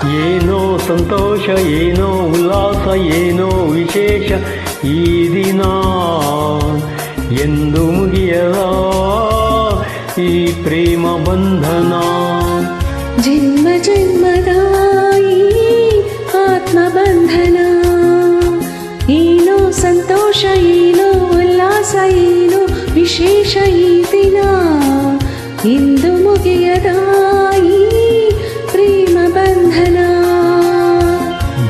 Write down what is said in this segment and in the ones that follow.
ಏನೋ ಸಂತೋಷ, ಏನೋ ಉಲ್ಲಾಸ, ಏನೋ ವಿಶೇಷ ಈ ದಿನ. ಎಂದು ಮುಗಿಯದ ಈ ಪ್ರೇಮ ಬಂಧನ. ಜನ್ಮ ಜನ್ಮದ ಈ ಆತ್ಮ ಬಂಧನ. ಏನೋ ಸಂತೋಷ, ಏನೋ ಉಲ್ಲಾಸ, ಏನೋ ವಿಶೇಷ ಈ ದಿನ. ಎಂದು ಮುಗಿಯದ ಈ ಪ್ರೇಮ ಬಂಧನ.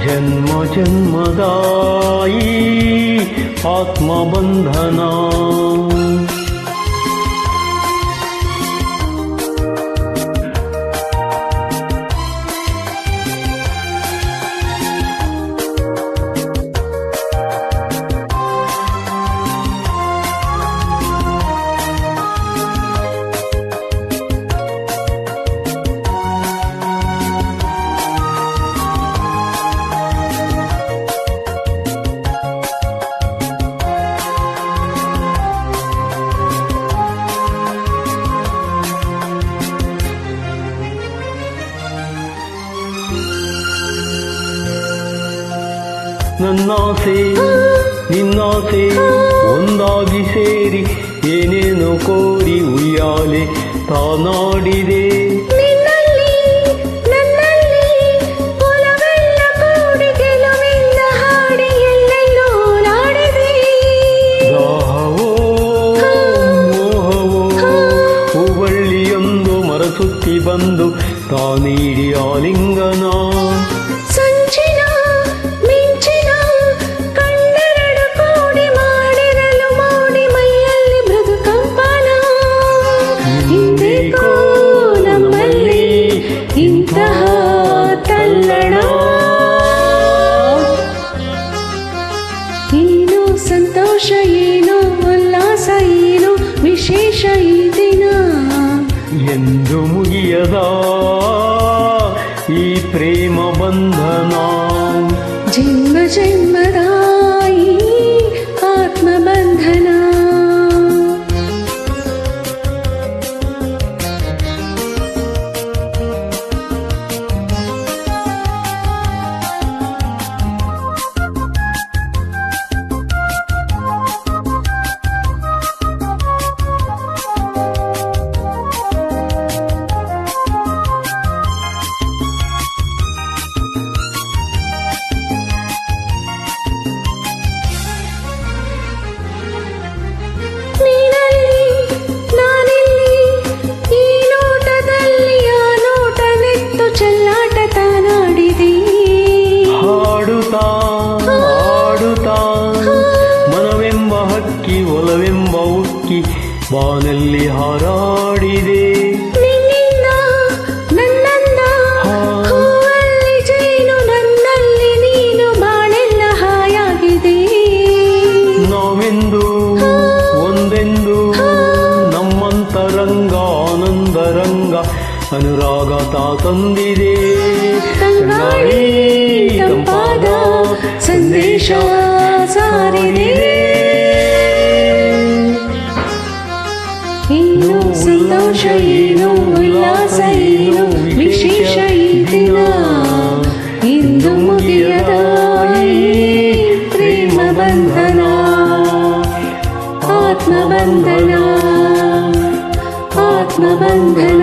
ಜನ್ಮ ಜನ್ಮದ ಈ ಆತ್ಮ ಬಂಧನ. ನನ್ನಾಸೆ ನಿನ್ನಾಸೆ ಒಂದಾಗಿ ಸೇರಿ ಏನೇನೋ ಕೋರಿ ಉಯ್ಯಾಲೆ ತಾನಾಡಿದೆ. ದಾಹವೋ ಮೋಹವೋ ಹೂವಳ್ಳಿಯೊಂದು ಮರಸುತ್ತಿ ಬಂದು ತಾನೀಡಿ ಆಲಿಂಗನ. ಇಂತಹ ತಲ್ಲಣ. ಏನೋ ಸಂತೋಷ, ಏನೋ ಉಲ್ಲಾಸ, ಏನೋ ವಿಶೇಷ ಈ ದಿನ. ಎಂದು ಮುಗಿಯದ ಈ ಪ್ರೇಮ ಬಂಧನ. ಜನ್ಮ ಜನ್ಮದ ಈ ಆತ್ಮ ಬಂಧನ. ಮನವೆಂಬ ಹಕ್ಕಿ ಒಲವೆಂಬ ಉಕ್ಕಿ ಬಾನಲ್ಲಿ ಹಾರಾಡಿದೆ. ನಿನ್ನಿಂದ ನನ್ನಂದ ಹೂವಲ್ಲಿ ಜೇನು, ನನ್ನಲ್ಲಿ ನೀನು, ಬಾಳೆಲ್ಲ ಹಾಯಾಗಿದೆ. ನಾವೆಂದು ಒಂದೆಂದು ನಮ್ಮಂತರಂಗ ಆನಂದರಂಗ ಅನುರಾಗ ತಾ ತಂದಿದೆ. ತಂಗಾಳಿ ತಂಪಾದ ಸಂದೇಶ ಸಾರಿದೆ. ಏನೋ ಸಂತೋಷ, ಏನೋ ಉಲ್ಲಾಸ, ಏನೋ ವಿಶೇಷ ಈ ದಿನ. ಇಂದು ಮುಗಿಯದ ಈ ಪ್ರೇಮ ಬಂಧನ. ಆತ್ಮ ಬಂಧನ, ಆತ್ಮ ಬಂಧನ.